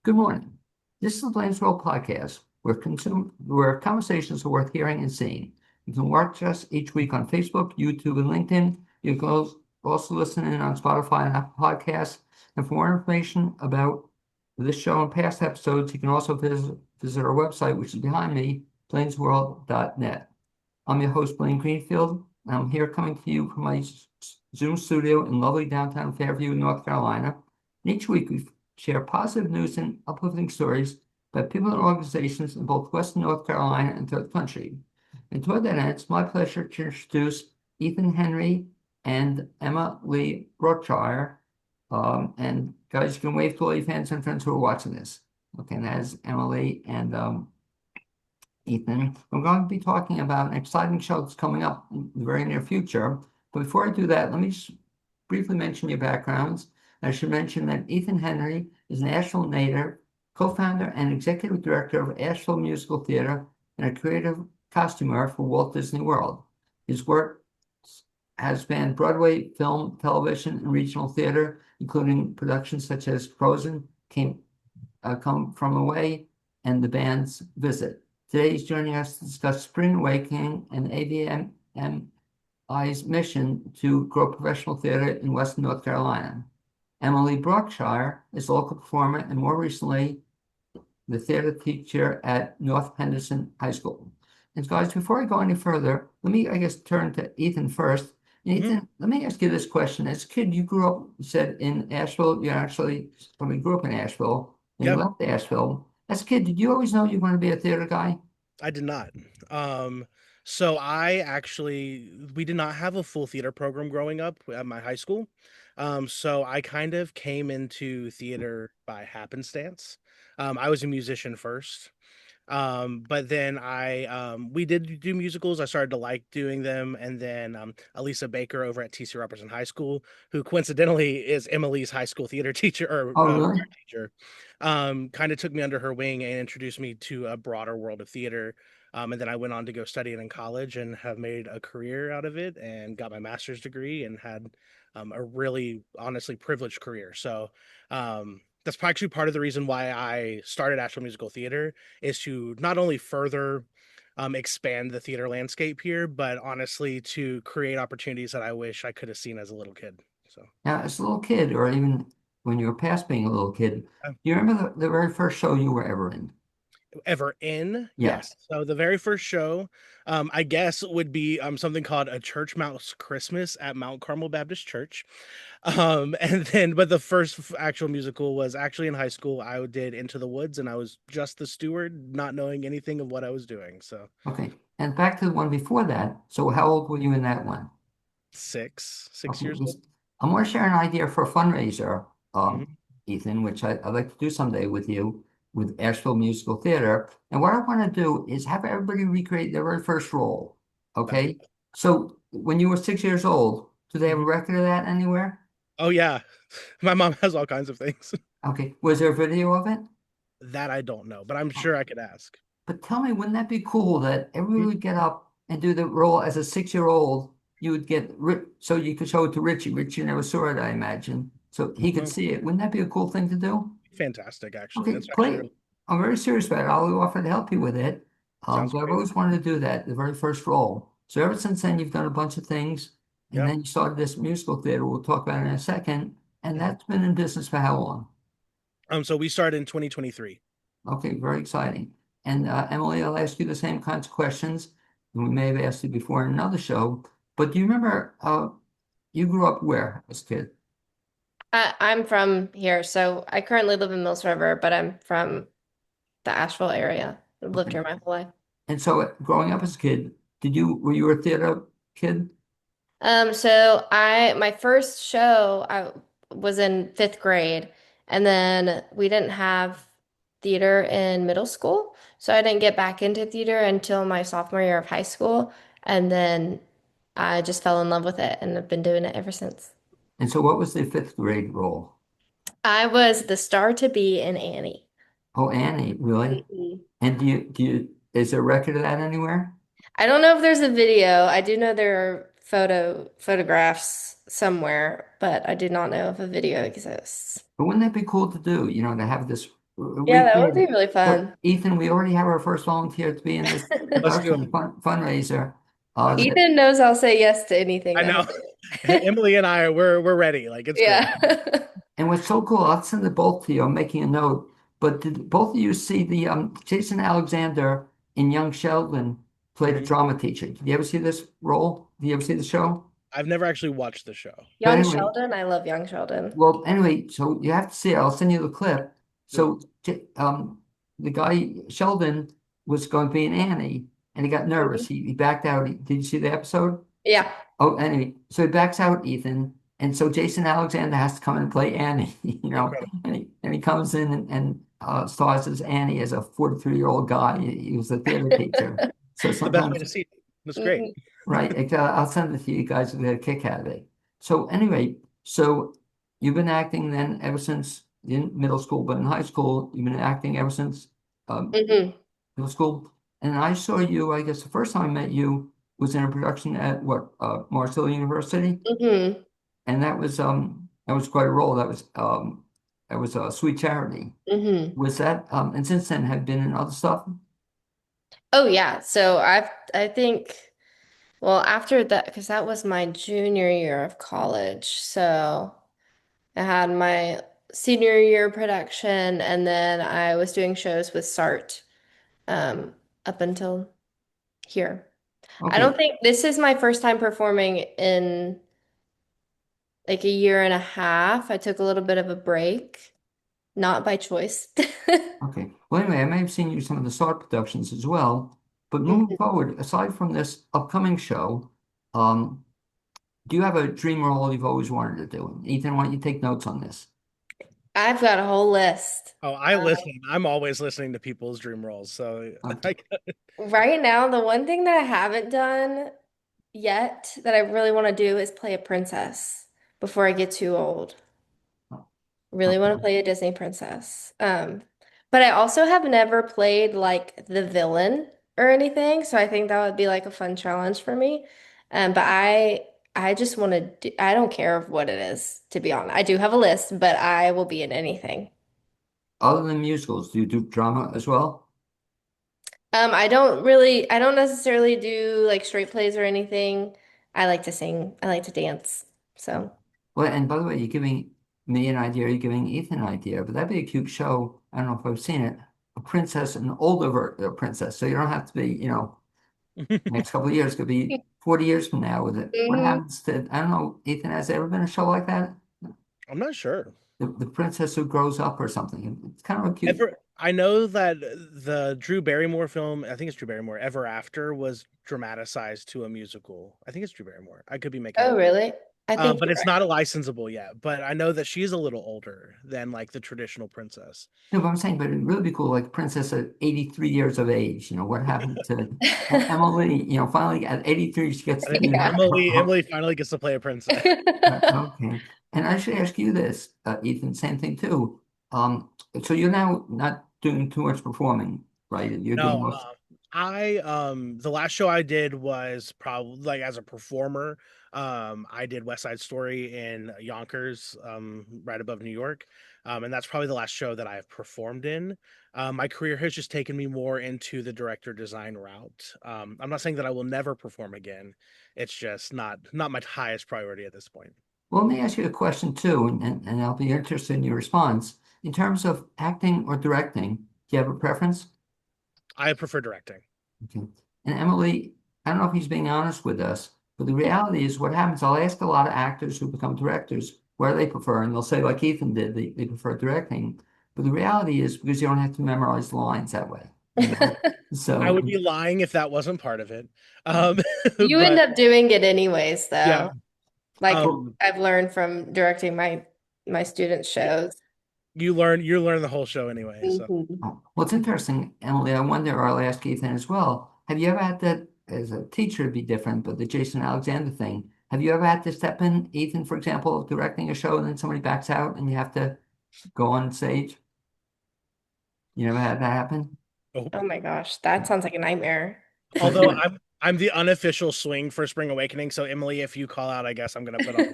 Good morning. This is the Blaine's World podcast, where conversations are worth hearing and seeing. You can watch us each week on Facebook, YouTube, and LinkedIn. You can also listen in on Spotify and Apple Podcasts. And for more information about this show and past episodes, you can also visit our website, which is behind me, blainesworld.net. I'm your host, Blaine Greenfield. I'm here coming to you from my Zoom studio in lovely downtown Fairview, North Carolina. And each week we share positive news and uplifting stories by people and organizations in both Western North Carolina and third country. And toward that end, it's my pleasure to introduce Ethan Henry and Emma-Leigh Brookshire. And guys, you can wave to all your fans and friends who are watching this. Okay, and that is Emma-Leigh and Ethan. We're going to be talking about an exciting show that's coming up in the very near future. But before I do that, let me just briefly mention your backgrounds. I should mention that Ethan Henry is an Asheville native, co-founder and executive director of Asheville Musical Theater and a creative costumer for Walt Disney World. His work has spanned Broadway, film, television, and regional theater, including productions such as Frozen, Come From Away, and The Band's Visit. Today he's joining us to discuss Spring Awakening and AVMI's mission to grow professional theater in Western North Carolina. Emma-Leigh Brookshire is a local performer and more recently the theater teacher at North Henderson High School. And guys, before I go any further, let me, turn to Ethan first. And Ethan, let me ask you this question. As a kid, you grew up, you said, in Asheville. You actually probably grew up in Asheville, and you Yep, left Asheville. As a kid, did you always know you wanted to be a theater guy? I did not. So we did not have a full theater program growing up at my high school. So I kind of came into theater by happenstance. I was a musician first. But then we did do musicals. I started to like doing them. And then Elisa Baker over at TC Robertson High School, who coincidentally is Emily's high school theater teacher or Oh, really? theater teacher, kind of took me under her wing and introduced me to a broader world of theater. And then I went on to go study it in college and have made a career out of it and got my master's degree and had a really honestly privileged career. So that's actually part of the reason why I started Asheville Musical Theater is to not only further expand the theater landscape here, but honestly to create opportunities that I wish I could have seen as a little kid. So, Now, as a little kid, or even when you were past being a little kid, uh, do you remember the very first show you were ever in? ever in, Yeah. yes. So the very first show, I guess, would be something called a Church Mouse Christmas at Mount Carmel Baptist Church. And then, but the first actual musical was actually in high school. I did Into the Woods, and I was just the steward, not knowing anything of what I was doing. So Okay. And back to the one before that. So how old were you in that one? six Okay. years old. I'm going to share an idea for a fundraiser, Mhm. Ethan, which I'd like to do someday with you with Asheville Musical Theater. And what I want to do is have everybody recreate their very first role. That'd be Okay. So when you were 6 years old, do they have a Mhm. record of that anywhere? Oh yeah, my mom has all kinds of things Okay. Was there a video of it? that I don't know, but I'm sure I could ask. But tell me, wouldn't that be cool that everyone Mhm. would get up and do the role as a 6-year-old? You would get so you could show it to Richie. Richie never saw it, I imagine, so he could Well, see it. Wouldn't that be a cool thing to do? fantastic, actually. Okay, That's actually play really it. I'm very serious about it. I'll offer to help you with it. sounds But I've great. always wanted to do that, the very first role. So ever since then, you've done a bunch of things, and Yep. then you started this musical theater. We'll talk about it in a second. And Mhm. that's been in business for how long? So we started in 2023. Okay, very exciting. And Emily, I'll ask you the same kinds of questions. We may have asked you before in another show, but do you remember you grew up where as a kid? I'm from here, so I currently live in Mills River, but I'm from the Asheville area. I've lived Okay. here my whole life. And so growing up as a kid, were you a theater kid? So my first show I was in fifth grade, and then we didn't have theater in middle school, so I didn't get back into theater until my sophomore year of high school, and then I just fell in love with it, and I've been doing it ever since. And so what was the fifth grade role? I was the star to be in Annie. Oh, Annie, really? Mhm. And is there a record of that anywhere? I don't know if there's a video. I do know there are photographs somewhere, but I do not know if a video exists. But wouldn't that be cool to do? To have this Yeah, We that would did. be really But fun. Ethan, we already have our first volunteer to be in this Let's do production them. fundraiser. That, Ethan knows I'll say yes to anything I that he'll know. do. Emily and I, we're ready. Like it's great. Yeah. and what's so cool, I'll send it both to you. I'm making a note. But did both of you see the Jason Alexander in Young Sheldon played a Mhm. drama teacher? Did you ever see this role? Did you ever see the show? I've never actually watched the show. But Young anyway, Sheldon, I love Young Sheldon. well, anyway, so you have to see it. I'll send you the clip. Cool. So, the guy Sheldon was going to be an Annie, and he got nervous. Mhm. He backed out. Did you see the episode? Yeah. Oh, anyway, so he backs out, Ethan, and so Jason Alexander has to come in and play Annie, Incredible. and he comes in and stars as Annie as a 43-year-old guy. He was a theater teacher. So It's the best way sometimes, to see it. That's great. Mhm. right, I'll send it to you guys. You'll get a kick out of it. So anyway, so you've been acting then ever since in middle school, but in high school, you've been acting ever since um, Mhm. middle school. And I saw you, I guess the first time I met you was in a production at Marshall University. Mhm. And that was quite a role. That was a Sweet Charity. Mhm. Was that and since then have been in other stuff? Oh yeah. So I think well after that because that was my junior year of college. So I had my senior year production and then I was doing shows with SART um up until here. I Okay. don't think this is my first time performing in like a year and a half. I took a little bit of a break, not by choice. Okay. Well, anyway, I may have seen you some of the SART productions as well. But moving Mhm. forward, aside from this upcoming show, um, do you have a dream role you've always wanted to do? Ethan, why don't you take notes on this? I've got a whole list. Oh, I listen. I'm always listening to people's dream roles. So Okay. Right now, the one thing that I haven't done yet that I really want to do is play a princess before I get too old. Really want to Okay. play a Disney princess. But I also have never played like the villain or anything, so I think that would be like a fun challenge for me. But I just want to do, I don't care what it is, to be honest. I do have a list, but I will be in anything. Other than musicals, do you do drama as well? I don't necessarily do like straight plays or anything. I like to sing. I like to dance. So, Well, and by the way, you're giving me an idea, you're giving Ethan an idea, but that'd be a cute show. I don't know if I've seen it. A princess, an older princess. So you don't have to be, next couple of years, could be 40 years from now with it. What mhm. happens to, I don't know, Ethan, has there ever been a show like that? I'm not sure. The princess who grows up or something. It's kind of a cute. Ever, I know that the Drew Barrymore film, I think it's Drew Barrymore, Ever After, was dramatized to a musical. I think it's Drew Barrymore. I could be making Oh, that. really? I think But you're it's right. not a licensable yet. But I know that she's a little older than like the traditional princess. No, but I'm saying, but it'd really be cool, like princess at 83 years of age. What happened to Emma-Leigh? Finally at 83, she gets I to think be Yeah. Emily finally gets to play a princess. Okay. And I should ask you this, Ethan, same thing too. Um, so you're now not doing too much performing, right? You're doing No, most. I the last show I did was probably like as a performer. I did West Side Story in Yonkers, right above New York. And that's probably the last show that I've performed in. My career has just taken me more into the director design route. I'm not saying that I will never perform again. It's just not my highest priority at this point. Well, let me ask you a question too, and I'll be interested in your response. In terms of acting or directing, do you have a preference? I prefer directing. Okay. And Emily, I don't know if he's being honest with us, but the reality is what happens, I'll ask a lot of actors who become directors where they prefer, and they'll say, like Ethan did, they prefer directing. But the reality is because you don't have to memorize lines that way. I So, would be lying if that wasn't part of it. Um, You end but up doing it anyways, yeah. though. Like Um, I've learned from directing my students' shows. you learn the whole show anyway. So Mhm. well, it's interesting, Emily. I wonder, or I'll ask Ethan as well. Have you ever had that as a teacher, it'd be different, but the Jason Alexander thing, have you ever had to step in, Ethan, for example, directing a show and then somebody backs out and you have to go on stage? You never had that happen? oh, Oh my gosh, that sounds like a nightmare. But although I'm the unofficial swing for Spring Awakening, so Emily, if you call out, I guess I'm gonna put on.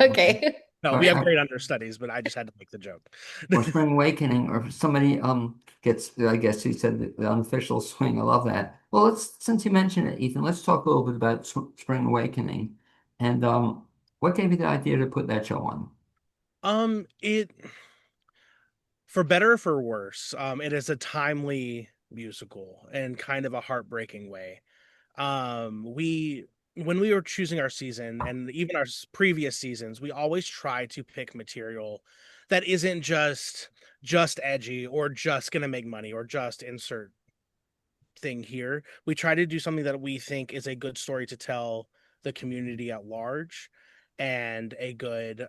okay. Okay. No, we or, have great understudies, but I just had to make the joke. or Spring Awakening, or if somebody gets, I guess he said the unofficial swing. I love that. Well, since you mentioned it, Ethan, let's talk a little bit about Spring Awakening, and what gave you the idea to put that show on? It for better or for worse, it is a timely musical and kind of a heartbreaking way. We when we were choosing our season and even our previous seasons, we always try to pick material that isn't just edgy or just gonna make money or just insert thing here. We try to do something that we think is a good story to tell the community at large and a good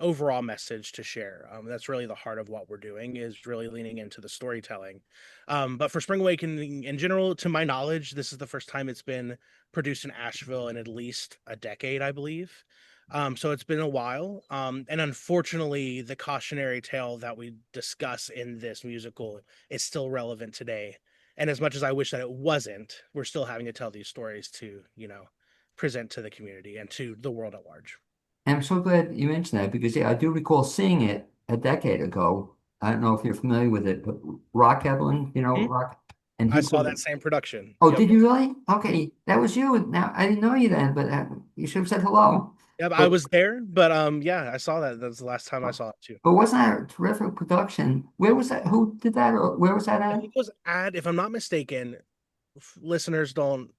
overall message to share. That's really the heart of what we're doing is really leaning into the storytelling. But for Spring Awakening in general, to my knowledge, this is the first time it's been produced in Asheville in at least a decade, I believe. So it's been a while. And unfortunately, the cautionary tale that we discuss in this musical is still relevant today. And as much as I wish that it wasn't, we're still having to tell these stories to, present to the community and to the world at large. And I'm so glad you mentioned that because yeah, I do recall seeing it a decade ago. I don't know if you're familiar with it, but Rock Evelyn, Mhm. Rock, and I he saw put. that same production. Oh, Yep. did you really? Okay, that was you. Now I didn't know you then, but you should have said hello. Yep, I But was there, but yeah, I saw that. That's the last time I saw it too. but wasn't that a terrific production? Where was that? Who did that? Or where was that I at? think it was if I'm not mistaken, listeners don't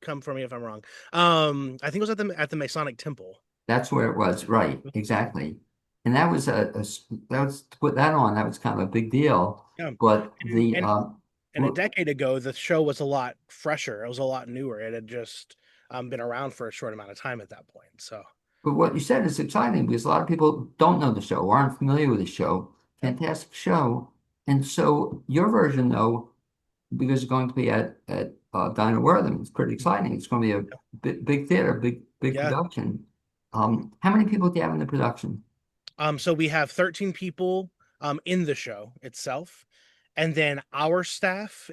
come for me if I'm wrong. I think it was at the Masonic Temple. That's where it was. Right, exactly. And that was that was to put that on. That was kind of a big deal. Yeah, But and the and and a decade ago, the show was a lot fresher. It was a lot newer. It had just been around for a short amount of time at that point. So, But what you said is exciting because a lot of people don't know the show or aren't familiar with the show. yep, Fantastic show. And so your version, though, because it's going to be at Dinah Wortham, it's pretty exciting. It's going to be a yep, big theater, big yeah. production. How many people do you have in the production? So we have 13 people in the show itself. And then our staff,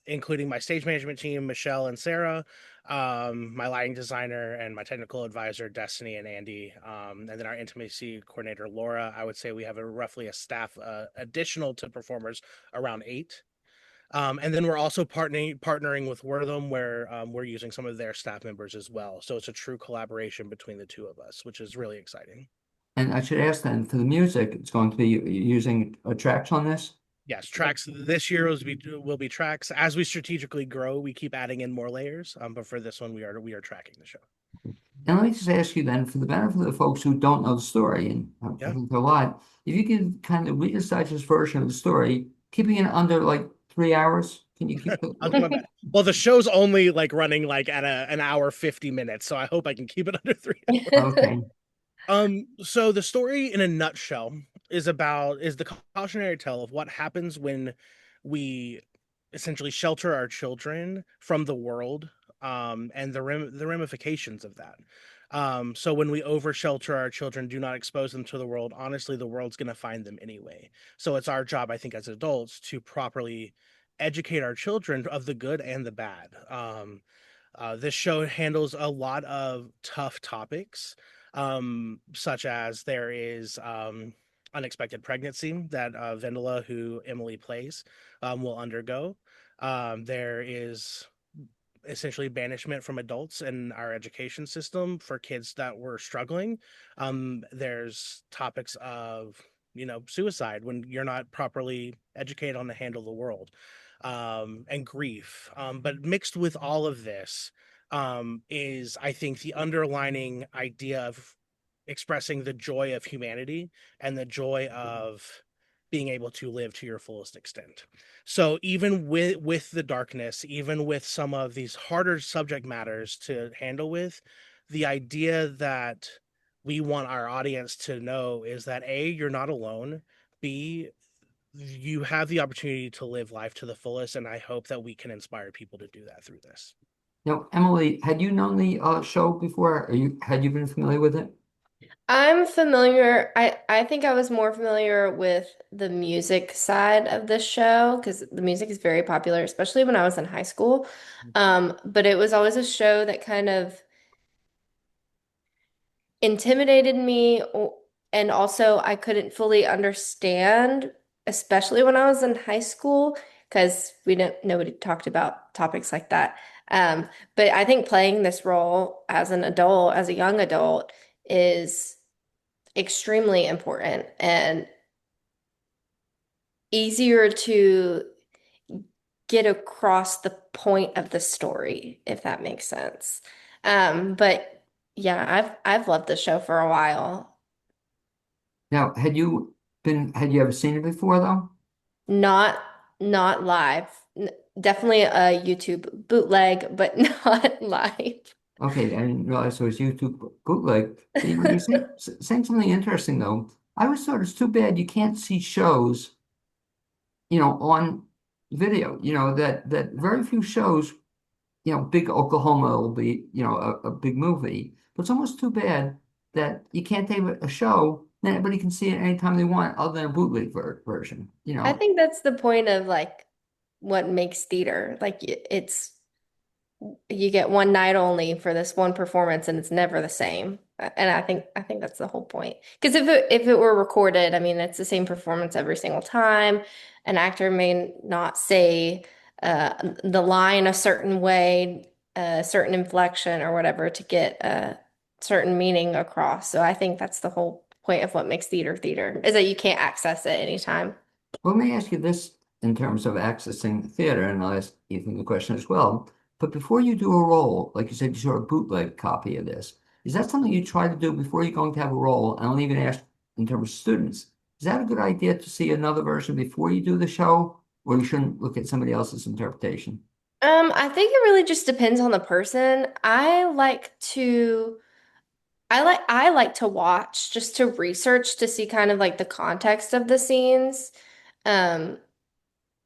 including my stage management team, Michelle and Sarah, my lighting designer and my technical advisor, Destiny and Andy, and then our intimacy coordinator, Laura. I would say we have roughly a staff additional to performers around 8. And then we're also partnering with Wortham, where we're using some of their staff members as well. So it's a true collaboration between the two of us, which is really exciting. And I should ask then, for the music, it's going to be using tracks on this? Yes, tracks this year will be tracks. As we strategically grow, we keep adding in more layers. But for this one, we are tracking the show. And let me just ask you then, for the benefit of the folks who don't know the story, and I Yeah, think there are a lot, if you can kind of read a digest version of the story, keeping it under like 3 hours, can you keep it? I'll do my best. Well, the show's only like running like at an hour 50 minutes, so I hope I can keep it under 3 hours. Okay. So the story in a nutshell is the cautionary tale of what happens when we essentially shelter our children from the world, and the ramifications of that. So when we over shelter our children, do not expose them to the world, honestly, the world's going to find them anyway. So it's our job, I think, as adults to properly educate our children of the good and the bad. This show handles a lot of tough topics, such as there is unexpected pregnancy that Vendela, who Emma-Leigh plays, will undergo. There is essentially banishment from adults in our education system for kids that were struggling. There's topics of suicide when you're not properly educated on to handle the world, and grief. But mixed with all of this is, I think, the underlining idea of expressing the joy of humanity and the joy of being able to live to your fullest extent. So even with the darkness, even with some of these harder subject matters to handle with, the idea that we want our audience to know is that A, you're not alone. B, you have the opportunity to live life to the fullest, and I hope that we can inspire people to do that through this. Now, Emily, had you known the show before? Had you been familiar with it? I'm familiar. I think I was more familiar with the music side of this show because the music is very popular, especially when I was in high school. But it was always a show that kind of intimidated me, and also I couldn't fully understand, especially when I was in high school, because we didn't nobody talked about topics like that. But I think playing this role as an adult, as a young adult, is extremely important and easier to get across the point of the story, if that makes sense. But yeah, I've loved the show for a while. Now, had you ever seen it before though? Not not live. Definitely a YouTube bootleg, but not live. Okay, I didn't realize it was YouTube bootleg. You know, saying something interesting though. I always thought it's too bad you can't see shows, on video. That very few shows, Big Oklahoma will be, a big movie. But it's almost too bad that you can't take a show, then everybody can see it anytime they want, other than a bootleg version. I think that's the point of like what makes theater. Like it's you get one night only for this one performance and it's never the same. And I think that's the whole point. Because if it were recorded, I mean, it's the same performance every single time. An actor may not say the line a certain way, a certain inflection or whatever to get a certain meaning across. So I think that's the whole point of what makes theater is that you can't access it anytime. Well, let me ask you this in terms of accessing theater, and I'll ask Ethan the question as well. But before you do a role, like you said, you saw a bootleg copy of this. Is that something you try to do before you're going to have a role? And I'll even ask in terms of students, is that a good idea to see another version before you do the show, or you shouldn't look at somebody else's interpretation? I think it really just depends on the person. I like to watch just to research to see kind of like the context of the scenes. Um,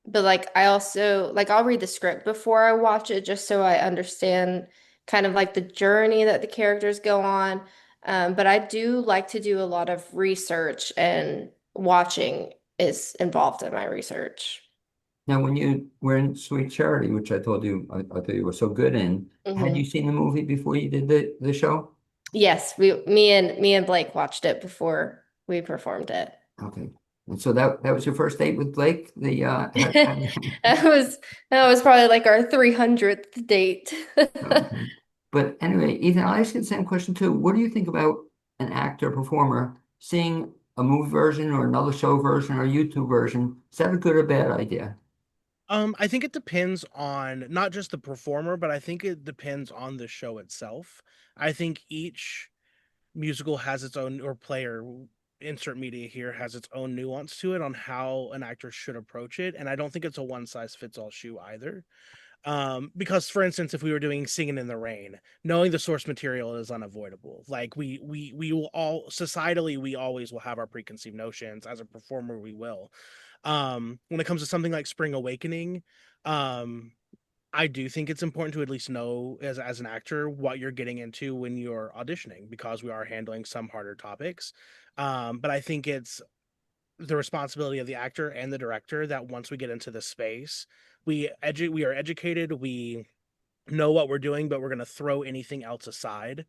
but like I also like I'll read the script before I watch it just so I understand kind of like the journey that the characters go on. But I do like to do a lot of research and watching is involved in my research. Now, when you were in Sweet Charity, which I thought you were so good in, had Mhm. you seen the movie before you did the show? Yes, me and Blake watched it before we performed it. Okay. And so that was your first date with Blake? The That was that was probably like our 300th date. okay. But anyway, Ethan, I'll ask you the same question too. What do you think about an actor, performer, seeing a movie version or another show version or a YouTube version? Is that a good or bad idea? I think it depends on not just the performer, but I think it depends on the show itself. I think each musical has its own, or player, insert media here, has its own nuance to it on how an actor should approach it. And I don't think it's a one size fits all shoe either. Because for instance, if we were doing Singing in the Rain, knowing the source material is unavoidable. Like we will all societally, we always will have our preconceived notions. As a performer, we will. When it comes to something like Spring Awakening, um I do think it's important to at least know as an actor what you're getting into when you're auditioning, because we are handling some harder topics. But I think it's the responsibility of the actor and the director that once we get into the space, we are educated, we know what we're doing, but we're going to throw anything else aside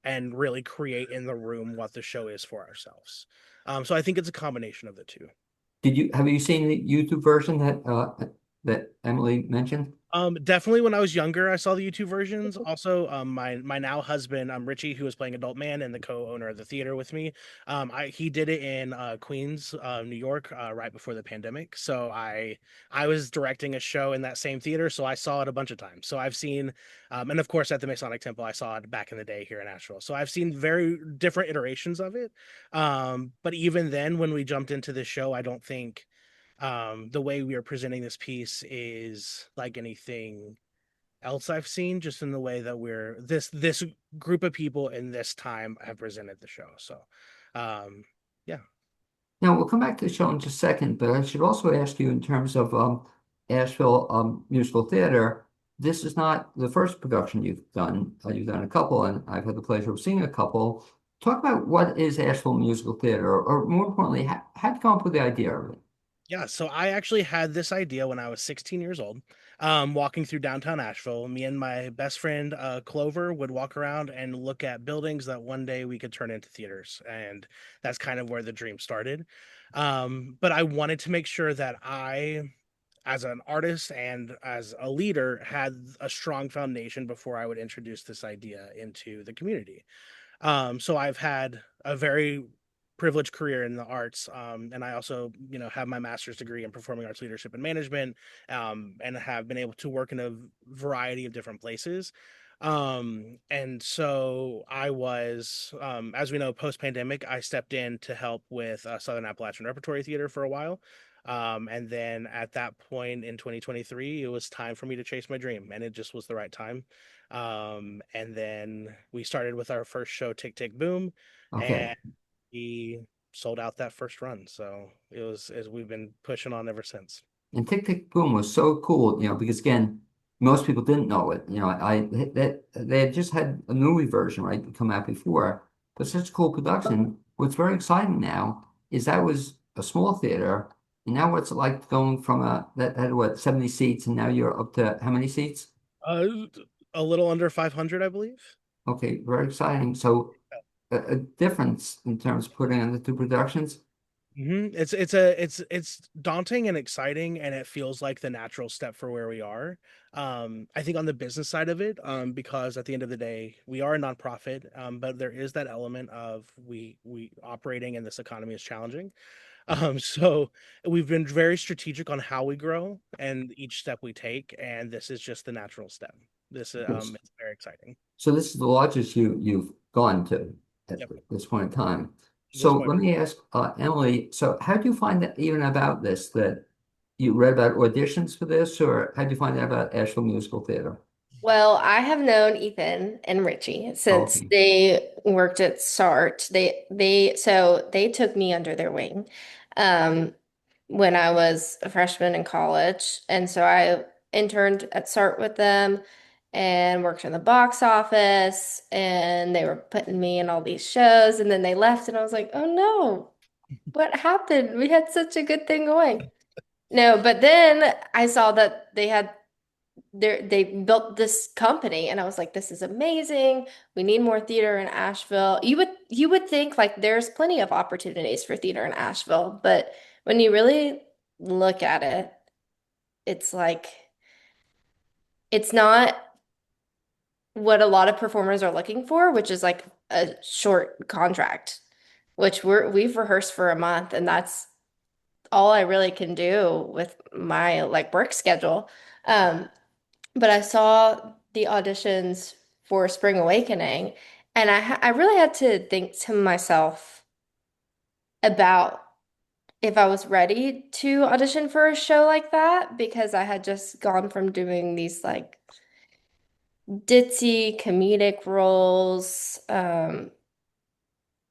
and really create in the room what the show is for ourselves. So I think it's a combination of the two. Have you seen the YouTube version that Emily mentioned? Definitely when I was younger, I saw the YouTube versions. Also, my now husband, Richie, who was playing Adult Man and the co-owner of the theater with me, he did it in Queens, New York, right before the pandemic. So I was directing a show in that same theater, so I saw it a bunch of times. So I've seen, and of course at the Masonic Temple, I saw it back in the day here in Nashville. So I've seen very different iterations of it. But even then, when we jumped into this show, I don't think the way we are presenting this piece is like anything else I've seen, just in the way that we're this group of people in this time have presented the show. So yeah. Now, we'll come back to the show in just a second, but I should also ask you in terms of Asheville Musical Theater. This is not the first production you've done. You've done a couple, and I've had the pleasure of seeing a couple. Talk about what is Asheville Musical Theater, or more importantly, how'd you come up with the idea of it? Yeah, so I actually had this idea when I was 16 years old. walking through downtown Asheville. Me and my best friend Clover would walk around and look at buildings that one day we could turn into theaters, and that's kind of where the dream started. But I wanted to make sure that I, as an artist and as a leader, had a strong foundation before I would introduce this idea into the community. So I've had a very privileged career in the arts, and I also, have my master's degree in performing arts leadership and management, and have been able to work in a variety of different places. And so I was, as we know, post pandemic, I stepped in to help with Southern Appalachian Repertory Theater for a while. And then at that point in 2023, it was time for me to chase my dream, and it just was the right time. And then we started with our first show, Tick Tick Boom, Okay. and we sold out that first run. So it was, as we've been pushing on ever since. And Tick Tick Boom was so cool, because again, most people didn't know it. That they had just had a movie version, right, come out before, but such cool production. What's very exciting now is that was a small theater, and now what's it like going from that had what 70 seats, and now you're up to how many seats? Uh, a little under 500, I believe. Okay, very exciting. So a difference in terms of putting on the two productions. It's daunting and exciting, and it feels like the natural step for where we are. I think on the business side of it, because at the end of the day, we are a nonprofit, but there is that element of we operating in this economy is challenging. So we've been very strategic on how we grow and each step we take, and this is just the natural step. This Yes. it's very exciting. So this is the largest you've gone to at Yep. this point in time. At this So point. let me ask Emma-Leigh, so how do you find that even about this, that you read about auditions for this, or how do you find out about Asheville Musical Theater? Well, I have known Ethan and Richie since Okay. they worked at SART. So they took me under their wing um, when I was a freshman in college. And so I interned at SART with them and worked in the box office, and they were putting me in all these shows, and then they left and I was like, "Oh no, what happened? We had such a good thing going." No, but then I saw that they built this company, and I was like, this is amazing. We need more theater in Asheville. You would think like there's plenty of opportunities for theater in Asheville, but when you really look at it, it's like it's not what a lot of performers are looking for, which is like a short contract, which we've rehearsed for a month, and that's all I really can do with my like work schedule. Um, But I saw the auditions for Spring Awakening, and I really had to think to myself about if I was ready to audition for a show like that, because I had just gone from doing these like ditzy comedic roles,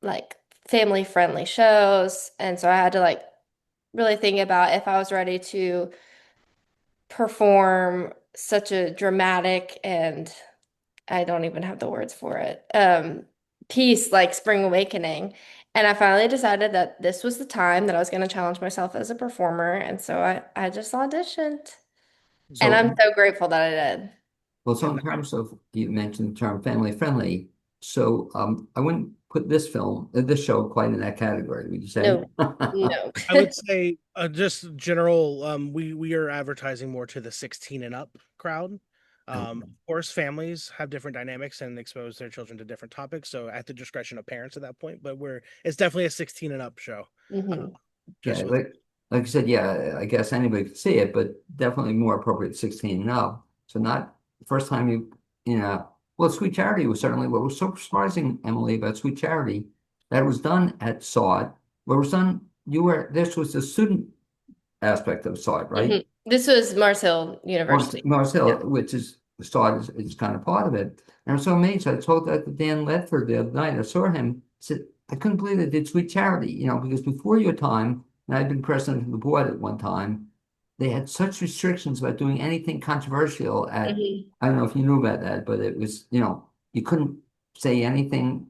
like family friendly shows. And so I had to like really think about if I was ready to perform such a dramatic and I don't even have the words for it. Piece like Spring Awakening. And I finally decided that this was the time that I was going to challenge myself as a performer. And so I just auditioned. And So, I'm so grateful that I did. well, so And in terms of, you mentioned the term family friendly. So, I wouldn't put this show quite in that category, would you say? No, no. I would say just general, we are advertising more to the 16 and up crowd. Of course, families have different dynamics and expose their children to different topics, so at the discretion of parents at that point. But it's definitely a 16 and up show. Uh, Hmm. Yeah, just with like I said, yeah, I guess anybody could see it, but definitely more appropriate 16 and up. So not the first time well, Sweet Charity was certainly what was so surprising, Emma-Leigh, about Sweet Charity, that it was done at SAUD, where it was done, this was the student aspect of SAUD, Hmm. right? This was Mars Hill University. Marcel, Yeah. which is SAUD is kind of part of it. And I'm so amazed. I told that to Dan Ledford the other night. I saw him, said, I couldn't believe they did Sweet Charity, because before your time, and I'd been president of the board at one time, they had such restrictions about doing anything controversial Hmm. I don't know if you knew about that, but it was, you couldn't say anything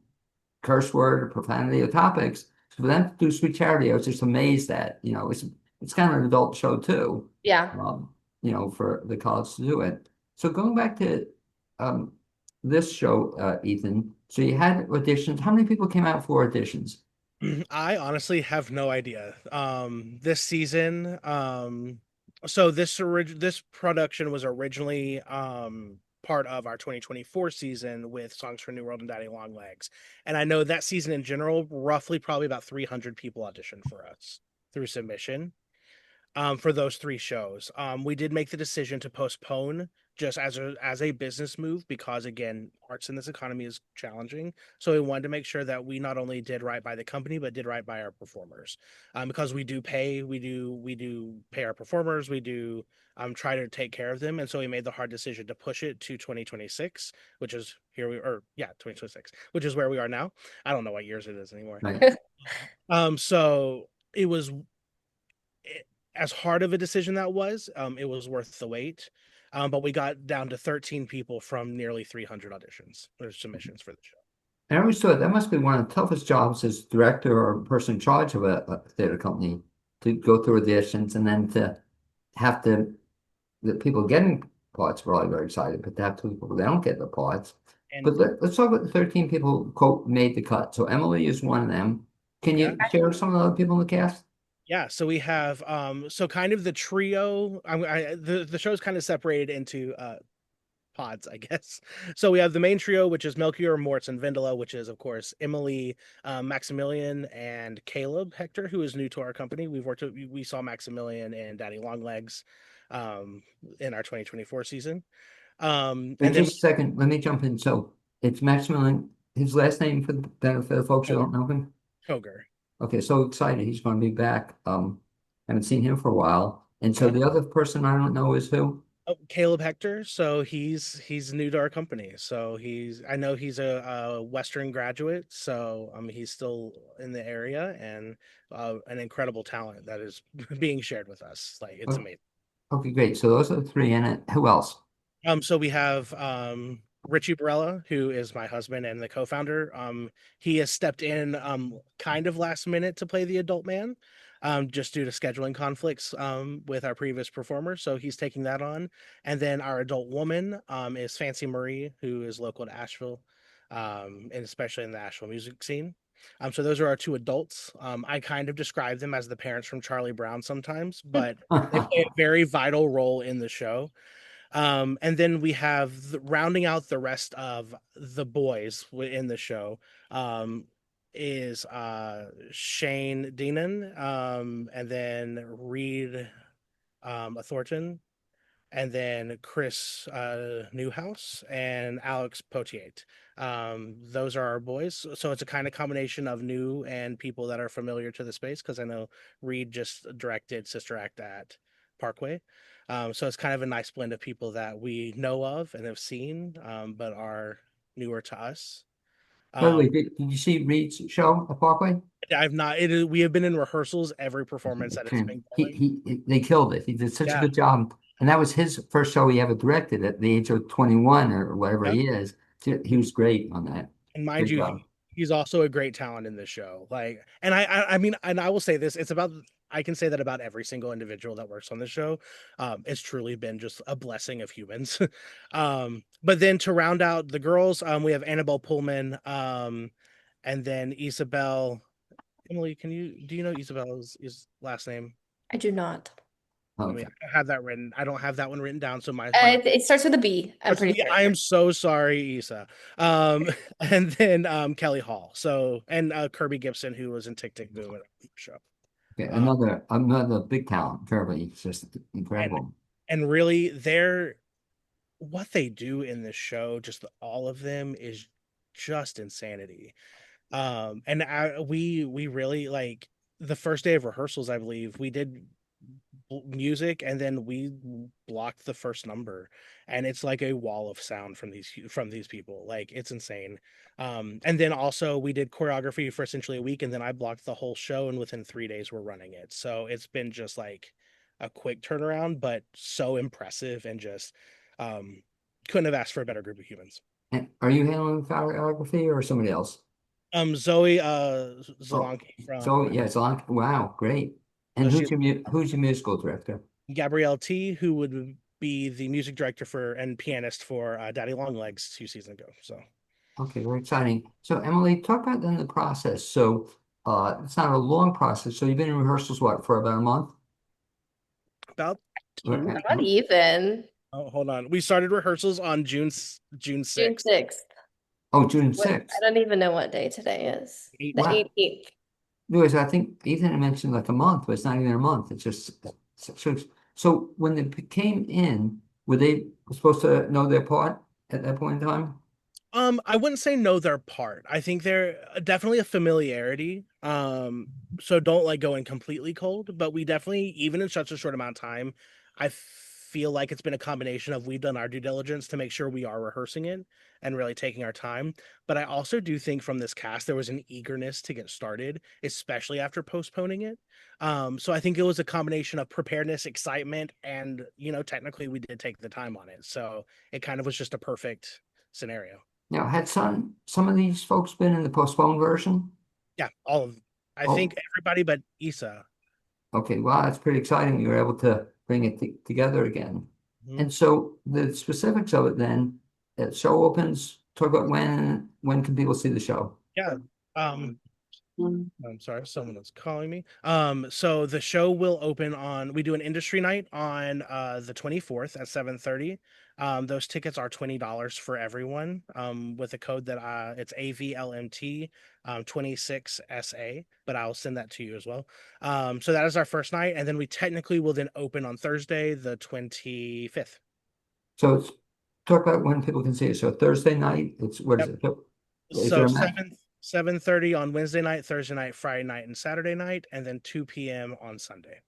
curse word or profanity or topics. So for them to do Sweet Charity, I was just amazed at, it's kind of an adult show too. Yeah. Um, for the college to do it. So going back to um, this show, Ethan, so you had auditions. How many people came out for auditions? I honestly have no idea. This season, so this production was originally part of our 2024 season with Songs for New World and Daddy Long Legs. And I know that season in general, roughly probably about 300 people auditioned for us through submission. For those three shows. We did make the decision to postpone just as a business move because again, arts in this economy is challenging. So we wanted to make sure that we not only did right by the company but did right by our performers. Because we do pay our performers, we do try to take care of them, and so we made the hard decision to push it to 2026, which is here we or yeah 2026, which is where we are now. I don't know what years it is anymore. Right. So it was as hard of a decision that was, it was worth the wait. But we got down to 13 people from nearly 300 auditions or submissions for the show. And I always thought that must be one of the toughest jobs as director or person in charge of a theater company to go through auditions and then to have the people getting parts are probably very excited, but to have two people that don't get the parts. And But let's talk about the 13 people, quote, made the cut. So Emma-Leigh is one of them. Can yeah, you share some of the other people in the cast? yeah. So we have so kind of the trio. The show's kind of separated into pods, I guess. So we have the main trio, which is Melchior, Moritz, and Vendela, which is, of course, Emma-Leigh, Maximilian, and Caleb Hector, who is new to our company. We saw Maximilian and Daddy Longlegs in our 2024 season. And And then just a second, let me jump in. So it's Maximilian, his last name for the benefit of folks who don't know him. Koger. Okay, so excited. He's going to be back. Haven't seen him for a while. And so the other person I don't know is who? Oh, Caleb Hector. So he's new to our company. So I know he's a Western graduate. So he's still in the area and an incredible talent that is being shared with us. Like it's Oh, amazing. okay, great. So those are the three in it. Who else? So we have Richie Barella, who is my husband and the co-founder. He has stepped in kind of last minute to play the adult man, just due to scheduling conflicts with our previous performer. So he's taking that on. And then our adult woman is Fancy Marie, who is local to Asheville, and especially in the Asheville music scene. So those are our two adults. I kind of describe them as the parents from Charlie Brown sometimes, but they play a very vital role in the show. And then we have rounding out the rest of the boys in the show is Shane Deenan, and then Reed Thornton, and then Chris Newhouse and Alex Potier. Those are our boys. So it's a kind of combination of new and people that are familiar to the space because I know Reed just directed Sister Act at Parkway. So it's kind of a nice blend of people that we know of and have seen, but are newer to us. By the way, did you see Reed's show at Parkway? I've not. We have been in rehearsals every performance that has been going. They killed it. He did such a Yeah. good job. And that was his first show he ever directed at the age of 21 or whatever Yep. he is. He was great on that. And mind Great you, job. he's also a great talent in this show. Like, and I mean, and I will say this: I can say that about every single individual that works on the show. It's truly been just a blessing of humans. But then to round out the girls, we have Annabelle Pullman, and then Isabel. Emily, do you know Isabel's last name? I do not. I mean, Okay. I have that written. I don't have that one written down, so It starts with a B. I'm pretty sure. I am so sorry, Isa. And then Kelly Hall. So and Kirby Gibson, who was in Tick Tick Boom at the show. Okay, Um, another big talent. Kirby, it's just incredible. and really, what they do in this show, just all of them, is just insanity. And we really like the first day of rehearsals. I believe we did music and then we blocked the first number and it's like a wall of sound from these people. Like it's insane. And then also we did choreography for essentially a week and then I blocked the whole show and within 3 days we're running it. So it's been just like a quick turnaround but so impressive and just couldn't have asked for a better group of humans. And are you handling choreography or somebody else? Zoe Zelonki from So yeah, it's like wow, great. And so who's your musical director? Gabrielle T, who would be the music director for and pianist for Daddy Longlegs 2 seasons ago. So Okay, very exciting. So Emily, talk about then the process. So it's not a long process. So you've been in rehearsals, what, for about a month? about Or, two. Not even. Oh, hold on. We started rehearsals on June June 6th. 6th. oh, June I 6th. don't even know what day today is. The 18th. Wow. 18th. Anyways, I think Ethan had mentioned like a month, but it's not even a month. It's just so when they came in, were they supposed to know their part at that point in time? I wouldn't say know their part. I think they're definitely a familiarity. So don't like go in completely cold, but we definitely, even in such a short amount of time, I feel like it's been a combination of we've done our due diligence to make sure we are rehearsing it and really taking our time. But I also do think from this cast there was an eagerness to get started, especially after postponing it. So I think it was a combination of preparedness, excitement, and technically we did take the time on it. So it kind of was just a perfect scenario. Now, had some of these folks been in the postponed version? Yeah, all of I think Oh, everybody but Issa. okay. Wow, that's pretty exciting. You were able to bring it together again. Mhm. And so the specifics of it then, show opens, talk about when can people see the show? Yeah. Um, I'm sorry, someone is calling me. So the show will open on we do an industry night on the 24th at 7:30. Those tickets are $20 for everyone. With a code that it's AVLMT 26SA, but I'll send that to you as well. So that is our first night, and then we technically will then open on Thursday, the 25th. So talk about when people can see it. So Thursday night, it's what is Yep. it? Is there So a match? 7:30 on Wednesday night, Thursday night, Friday night, and Saturday night, and then 2 p.m. on Sunday.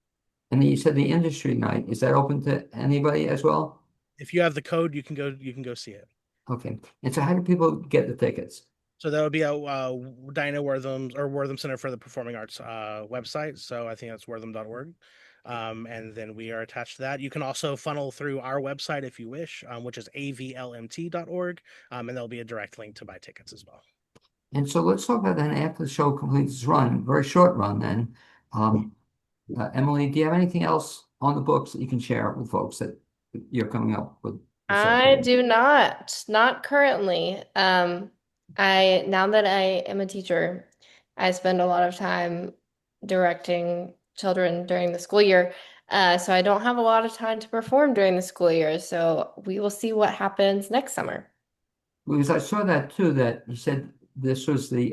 And then you said the industry night, is that open to anybody as well? If you have the code, you can go see it. Okay. And so how do people get the tickets? So that would be a Dinah Wortham's or Wortham Center for the Performing Arts website. So I think that's wortham.org. And then we are attached to that. You can also funnel through our website if you wish, which is avlmt.org. And there'll be a direct link to buy tickets as well. And so let's talk about then after the show completes its run, very short run then. Um, Emily, do you have anything else on the books that you can share with folks that you're coming up with the show? I do not currently. I now that I am a teacher, I spend a lot of time directing children during the school year. So I don't have a lot of time to perform during the school year. So we will see what happens next summer. Because I saw that too, that you said this was the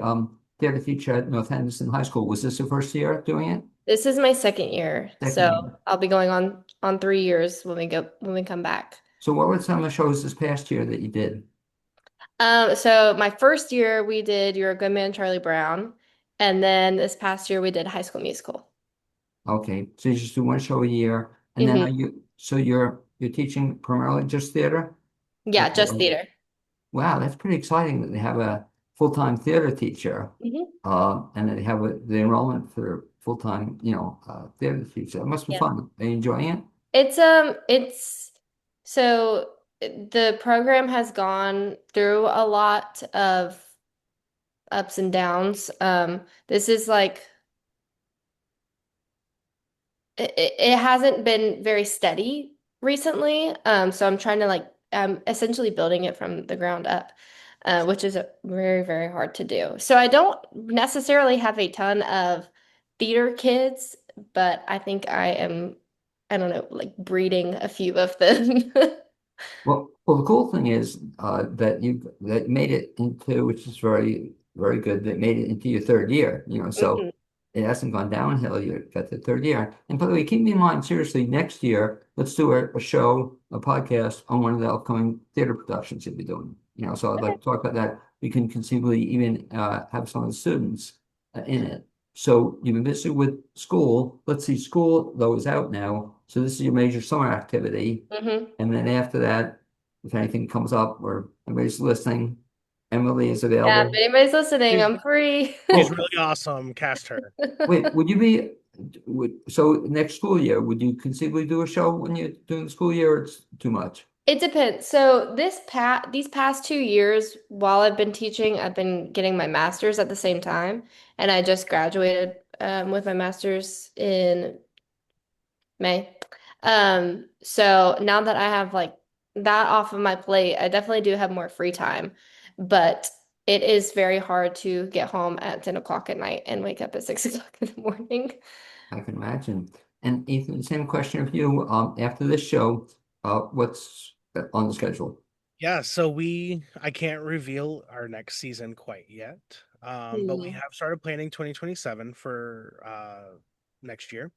theater teacher at North Henderson High School. Was this the first year doing it? This is my second year, Second so year. I'll be going on 3 years when we come back. So what were some of the shows this past year that you did? So my first year we did You're a Good Man, Charlie Brown, and then this past year we did High School Musical. Okay, so you just do one show a year, and then Hmm. are you so you're teaching primarily just theater? Yeah, just theater. Wow, that's pretty exciting that they have a full-time theater teacher, Hmm. and that they have the enrollment for full-time, theater teacher. It must be Yeah. fun. Are you enjoying it? It's so the program has gone through a lot of ups and downs. This is like it hasn't been very steady recently. So I'm trying to essentially building it from the ground up, which is very, very hard to do. So I don't necessarily have a ton of theater kids, but I think I don't know, like breeding a few of them. Well, the cool thing is that you that made it into, which is very, very good. That made it into your third year. So Mhm. it hasn't gone downhill. You got the third year. And by the way, keep in mind, seriously, next year, let's do a show, a podcast on one of the upcoming theater productions you'll be doing. So I'd like to talk about that. We can conceivably even have some of the students in it. So you've been busy with school. Let's see, school though is out now. So this is your major summer activity. Mhm. And then after that, if anything comes up or anybody's listening, Emily is Yeah, if available. anybody's listening, She's, I'm free. she's Oh, really awesome. Cast her. wait, so next school year, would you conceivably do a show when you're doing the school year, or it's too much? It depends. So these past 2 years, while I've been teaching, I've been getting my master's at the same time, and I just graduated with my master's in May. So now that I have like that off of my plate, I definitely do have more free time, but it is very hard to get home at 10 o'clock at night and wake up at 6 o'clock in the morning. I can imagine. And Ethan, same question for you. After this show, what's on the schedule? Yeah, I can't reveal our next season quite yet. But we Hmm. have started planning 2027 for next year.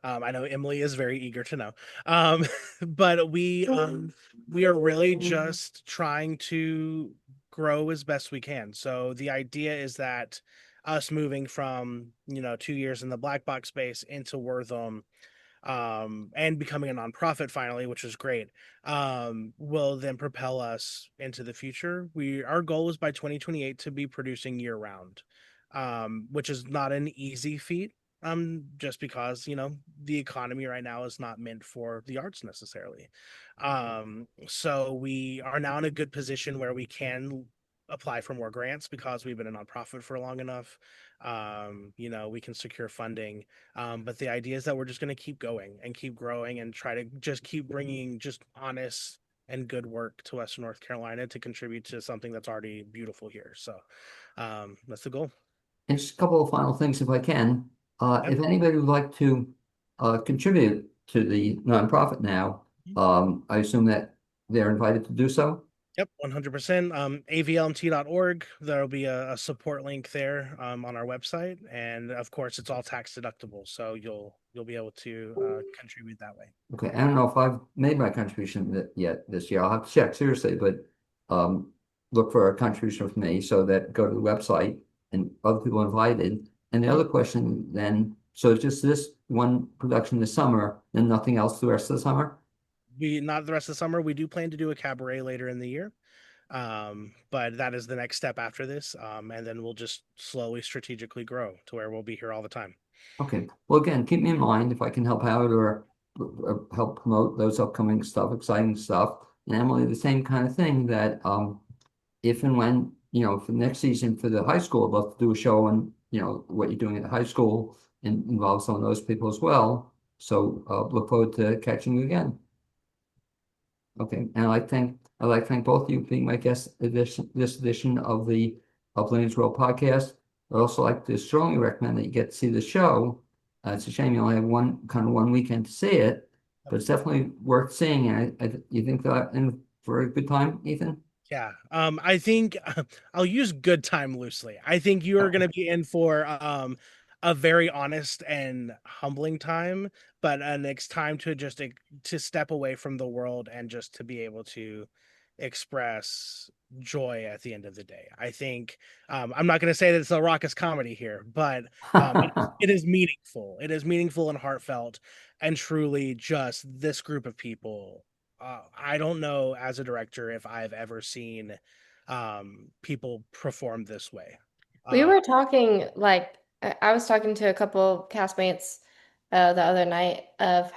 I know Emily is very eager to know. Um, but we are really just trying to grow as best we can. So the idea is that us moving from, 2 years in the black box space into Wortham, and becoming a nonprofit finally, which is great, will then propel us into the future. Our goal is by 2028 to be producing year round, which is not an easy feat. Just because the economy right now is not meant for the arts necessarily. So we are now in a good position where we can apply for more grants because we've been a nonprofit for long enough. We can secure funding, but the idea is that we're just going to keep going and keep growing and try to just keep bringing just honest and good work to Western North Carolina to contribute to something that's already beautiful here. So that's the goal. And just a couple of final things, if I can. Yeah. If anybody would like to contribute to the nonprofit now, I assume that they're invited to do so. Yep, 100%. AVLMT.org. There'll be a support link there on our website, and of course, it's all tax deductible, so you'll be able to contribute that way. Okay, I don't know if I've made my contribution yet this year. I'll have to check seriously, but um, look for a contribution from me so that go to the website and other people invited. And the Mhm. other question then, so it's just this one production this summer, and nothing else the rest of the summer? We not the rest of the summer. We do plan to do a cabaret later in the year, but that is the next step after this, and then we'll just slowly strategically grow to where we'll be here all the time. Okay. Well, again, keep me in mind if I can help out or help promote those upcoming stuff, exciting stuff. And Emily, the same kind of thing that if and when, for the next season for the high school, I'd love to do a show on, what you're doing at the high school and involve some of those people as well. So look forward to catching you again. Okay, and I'd like to thank both of you for being my guests this edition of the Uplands World podcast. I'd also like to strongly recommend that you get to see the show. It's a shame you only have one weekend to see it, but it's definitely worth seeing. And you think that in for a good time, Ethan? Yeah. I think I'll use good time loosely. I think you are going to be in for a very honest and humbling time, but next time to just to step away from the world and just to be able to express joy at the end of the day. I think I'm not going to say that it's a raucous comedy here, but it is meaningful. It is meaningful and heartfelt and truly just this group of people. I don't know as a director if I've ever seen people perform this way. We Uh, were talking like I was talking to a couple castmates the other night of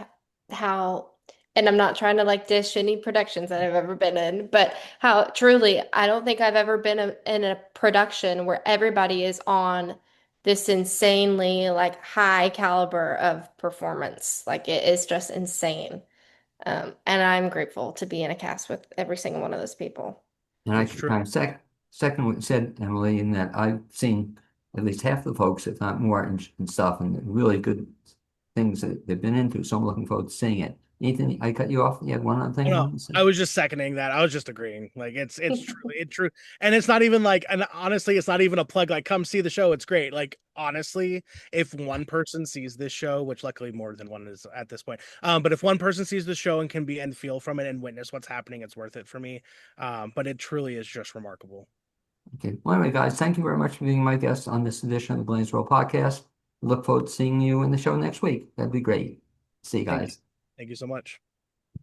how, and I'm not trying to like dish any productions that I've ever been in, but how truly I don't think I've ever been in a production where everybody is on this insanely like high caliber of performance. Like it is just insane. And I'm grateful to be in a cast with every single one of those people. And I it's can true. kind of second what you said, Emily, in that I've seen at least half the folks, if not more, and stuff, and really good things that they've been into. So I'm looking forward to seeing it. Ethan, I cut you off. You had one other thing Oh, you no, wanted to say? I was just seconding that. I was just agreeing. Like it's truly it true, and it's not even like, and honestly, it's not even a plug. Like, come see the show. It's great. Like honestly, if one person sees this show, which luckily more than one is at this point, but if one person sees the show and can be and feel from it and witness what's happening, it's worth it for me. But it truly is just remarkable. Okay. Well, anyway, guys, thank you very much for being my guest on this edition of the Blaze Roll podcast. Look forward to seeing you in the show next week. That'd be great. See you Thank you. guys. Thank you so much.